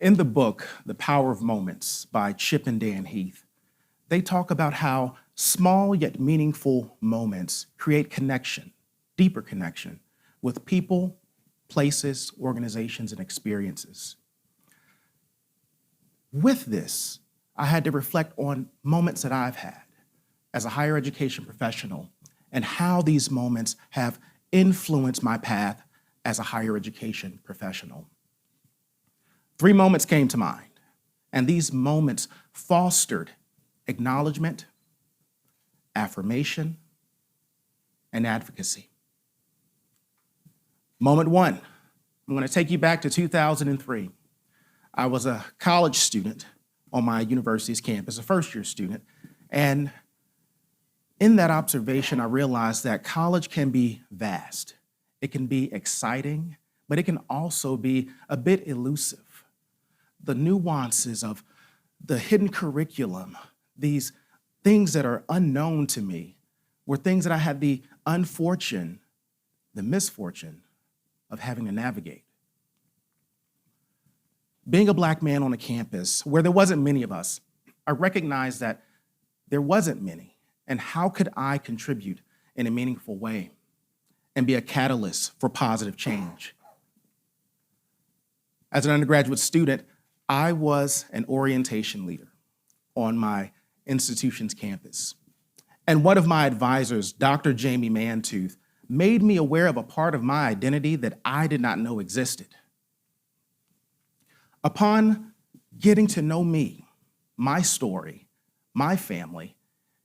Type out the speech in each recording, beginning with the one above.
In the book, The Power of Moments by Chip and Dan Heath, they talk about how small yet meaningful moments create connection, deeper connection, with people, places, organizations, and experiences. With this, I had to reflect on moments that I've had as a higher education professional and how these moments have influenced my path as a higher education professional. 3 moments came to mind, and these moments fostered acknowledgement, affirmation, and advocacy. Moment 1, I'm going to take you back to 2003. I was a college student on my university's campus, a first-year student, and in that observation, I realized that college can be vast. It can be exciting, but it can also be a bit elusive. The nuances of the hidden curriculum, these things that are unknown to me, were things that I had the misfortune of having to navigate. Being a Black man on a campus where there wasn't many of us, I recognized that there wasn't many, and how could I contribute in a meaningful way and be a catalyst for positive change? As an undergraduate student, I was an orientation leader on my institution's campus. And one of my advisors, Dr. Jamie Mantooth, made me aware of a part of my identity that I did not know existed. Upon getting to know me, my story, my family,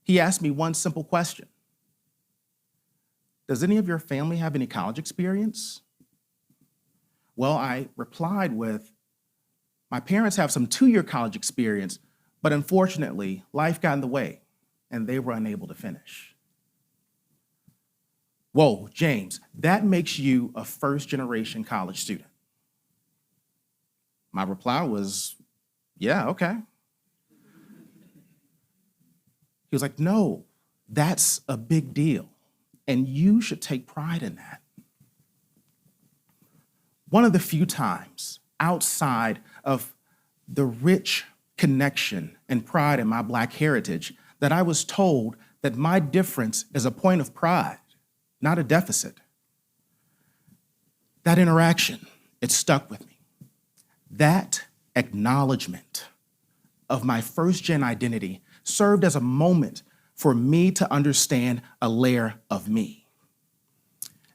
he asked me one simple question. Does any of your family have any college experience? Well, I replied with, my parents have some 2-year college experience, but unfortunately, life got in the way and they were unable to finish. Whoa, James, that makes you a first-generation college student. My reply was, yeah, okay. He was like, no, that's a big deal, and you should take pride in that. One of the few times outside of the rich connection and pride in my Black heritage that I was told that my difference is a point of pride, not a deficit. That interaction, it stuck with me. That acknowledgement of my first-gen identity served as a moment for me to understand a layer of me.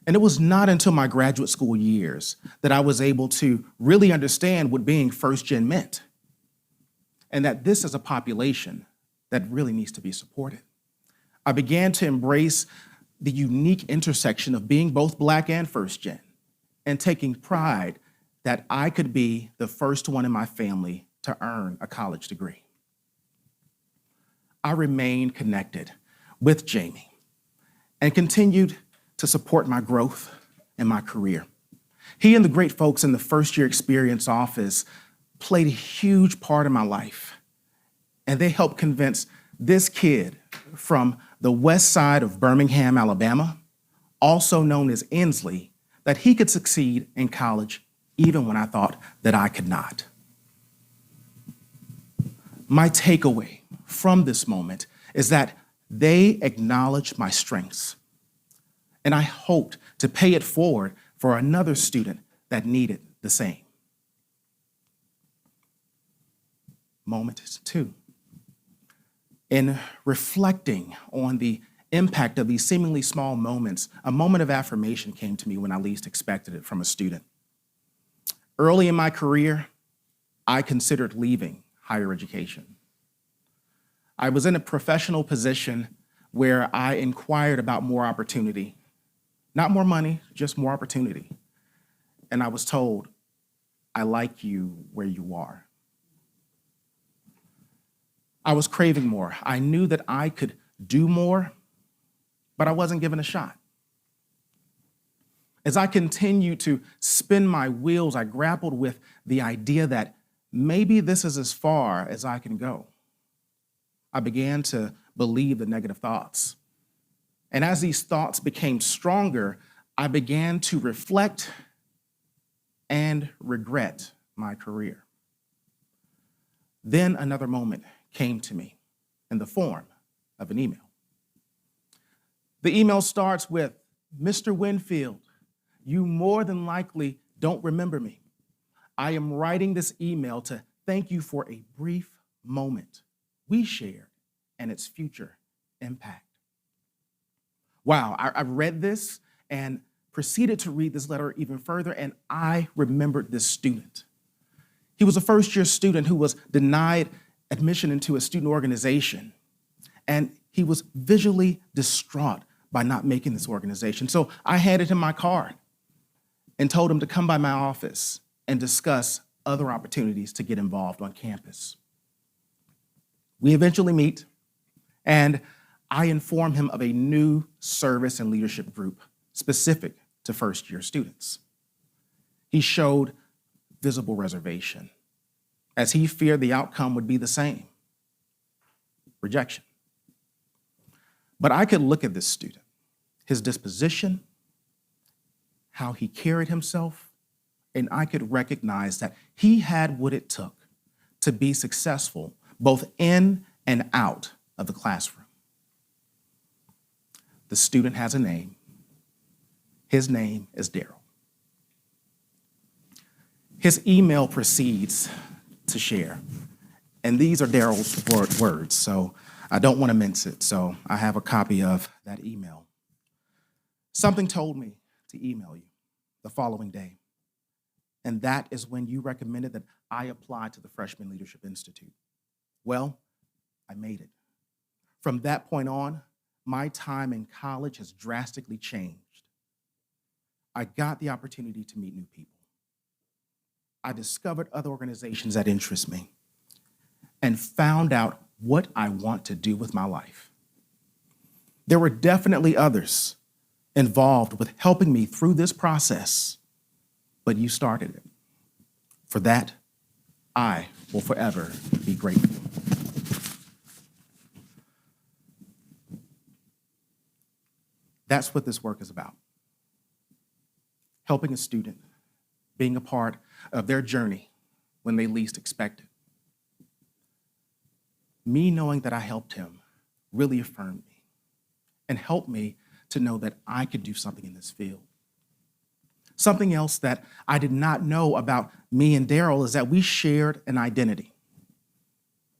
And it was not until my graduate school years that I was able to really understand what being first-gen meant, and that this is a population that really needs to be supported. I began to embrace the unique intersection of being both Black and first-gen, and taking pride that I could be the first one in my family to earn a college degree. I remained connected with Jamie and continued to support my growth and my career. He and the great folks in the first-year experience office played a huge part in my life, and they helped convince this kid from the west side of Birmingham, Alabama, also known as Inslee, that he could succeed in college even when I thought that I could not. My takeaway from this moment is that they acknowledged my strengths, and I hoped to pay it forward for another student that needed the same. Moment 2. In reflecting on the impact of these seemingly small moments, a moment of affirmation came to me when I least expected it from a student. Early in my career, I considered leaving higher education. I was in a professional position where I inquired about more opportunity. Not more money, just more opportunity. And I was told, I like you where you are. I was craving more. I knew that I could do more, but I wasn't given a shot. As I continued to spin my wheels, I grappled with the idea that maybe this is as far as I can go. I began to believe the negative thoughts. And as these thoughts became stronger, I began to reflect and regret my career. Then another moment came to me in the form of an email. The email starts with, "Mr. Winfield, you more than likely don't remember me. I am writing this email to thank you for a brief moment we shared and its future impact." Wow, I read this and proceeded to read this letter even further, and I remembered this student. He was a first-year student who was denied admission into a student organization, and he was visually distraught by not making this organization. So I handed him my card and told him to come by my office and discuss other opportunities to get involved on campus. We eventually meet, and I inform him of a new service and leadership group specific to first-year students. He showed visible reservation, as he feared the outcome would be the same: rejection. But I could look at this student, his disposition, how he carried himself, and I could recognize that he had what it took to be successful both in and out of the classroom. The student has a name. His name is Daryl. His email proceeds to share, and these are Daryl's words, so I don't want to mince it, so I have a copy of that email. "Something told me to email you the following day, and that is when you recommended that I apply to the Freshman Leadership Institute. Well, I made it. From that point on, my time in college has drastically changed. I got the opportunity to meet new people. I discovered other organizations that interest me and found out what I want to do with my life. There were definitely others involved with helping me through this process, but you started it. For that, I will forever be grateful." That's what this work is about. Helping a student, being a part of their journey when they least expect it. Me knowing that I helped him really affirmed me and helped me to know that I could do something in this field. Something else that I did not know about me and Daryl is that we shared an identity.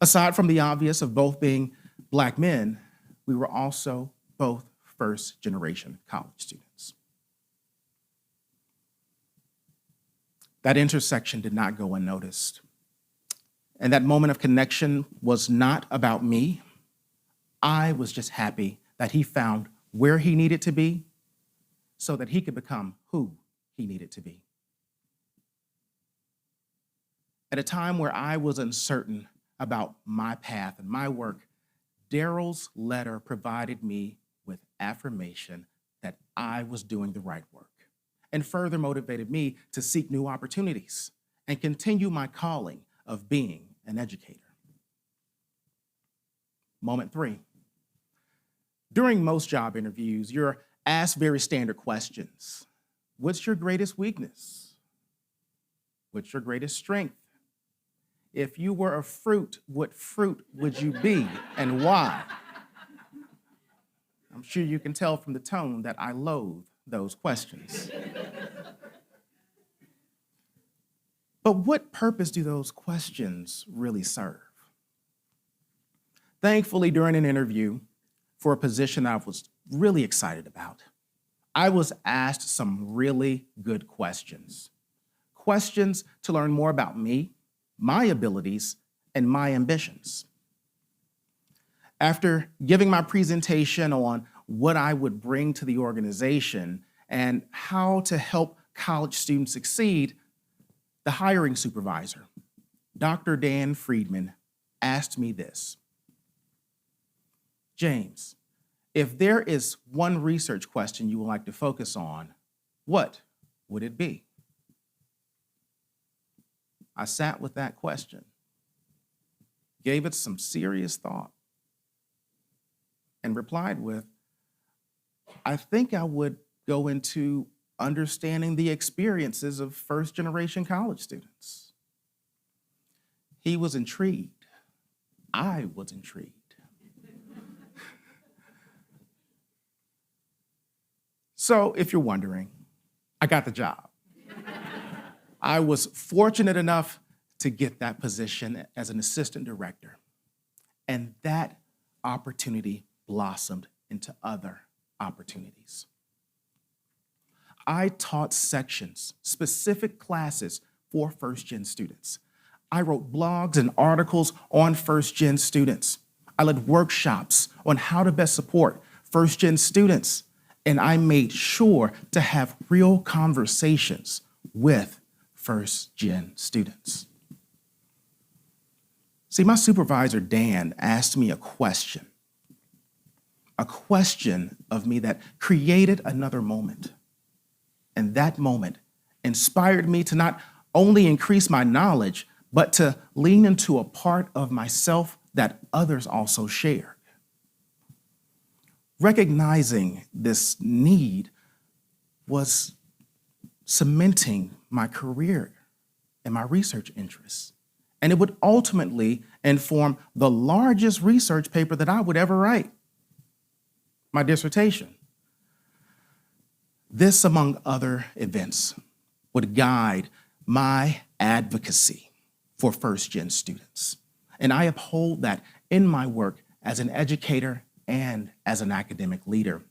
Aside from the obvious of both being Black men, we were also both first-generation college students. That intersection did not go unnoticed. And that moment of connection was not about me. I was just happy that he found where he needed to be so that he could become who he needed to be. At a time where I was uncertain about my path and my work, Daryl's letter provided me with affirmation that I was doing the right work, and further motivated me to seek new opportunities and continue my calling of being an educator. Moment 3. During most job interviews, you're asked very standard questions. What's your greatest weakness? What's your greatest strength? If you were a fruit, what fruit would you be and why? I'm sure you can tell from the tone that I loathe those questions. But what purpose do those questions really serve? Thankfully, during an interview for a position I was really excited about, I was asked some really good questions. Questions to learn more about me, my abilities, and my ambitions. After giving my presentation on what I would bring to the organization and how to help college students succeed, the hiring supervisor, Dr. Dan Friedman, asked me this: "James, if there is one research question you would like to focus on, what would it be?" I sat with that question, gave it some serious thought, and replied with, I think I would go into understanding the experiences of first-generation college students. He was intrigued I was intrigued. So if you're wondering, I got the job. I was fortunate enough to get that position as an assistant director, and that opportunity blossomed into other opportunities. I taught sections, specific classes for first-gen students. I wrote blogs and articles on first-gen students. I led workshops on how to best support first-gen students, and I made sure to have real conversations with first-gen students. See, my supervisor, Dan, asked me a question of me that created another moment. And that moment inspired me to not only increase my knowledge, but to lean into a part of myself that others also shared. Recognizing this need was cementing my career and my research interests. And it would ultimately inform the largest research paper that I would ever write, my dissertation. This, among other events, would guide my advocacy for first-gen students. And I uphold that in my work as an educator and as an academic leader.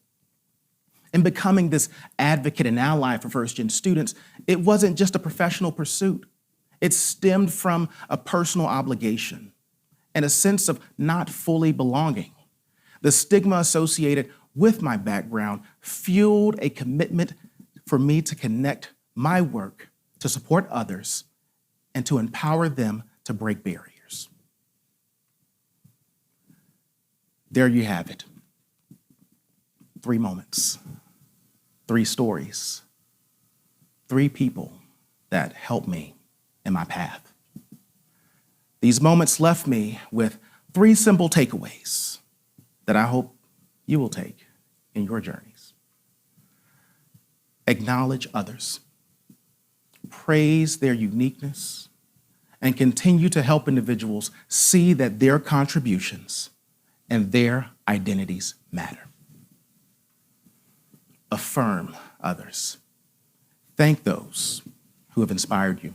In becoming this advocate and ally for first-gen students, it wasn't just a professional pursuit. It stemmed from a personal obligation and a sense of not fully belonging. The stigma associated with my background fueled a commitment for me to connect my work to support others and to empower them to break barriers. There you have it. 3 moments, 3 stories, 3 people that helped me in my path. These moments left me with 3 simple takeaways that I hope you will take in your journeys. Acknowledge others, praise their uniqueness, and continue to help individuals see that their contributions and their identities matter. Affirm others. Thank those who have inspired you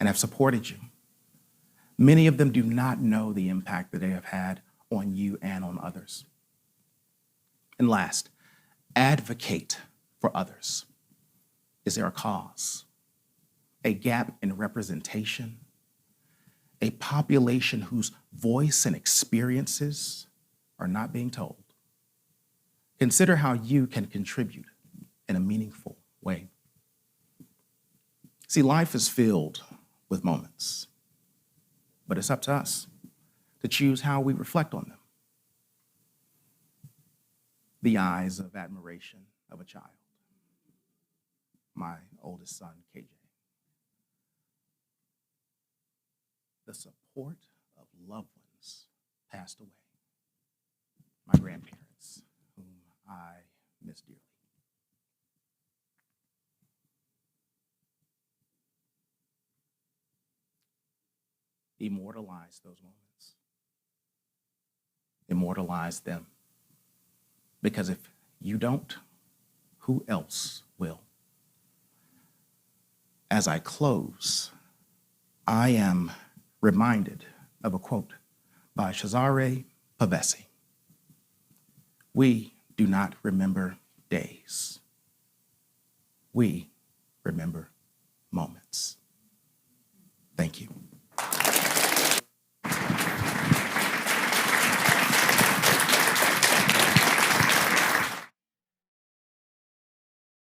and have supported you. Many of them do not know the impact that they have had on you and on others. And last, advocate for others. Is there a cause, a gap in representation, a population whose voice and experiences are not being told? Consider how you can contribute in a meaningful way. See, life is filled with moments, but it's up to us to choose how we reflect on them. The eyes of admiration of a child, my oldest son, KJ. The support of loved ones passed away, my grandparents, whom I miss dearly. Immortalize those moments. Immortalize them. Because if you don't, who else will? As I close, I am reminded of a quote by Cesare Pavese. We do not remember days. We remember moments. Thank you.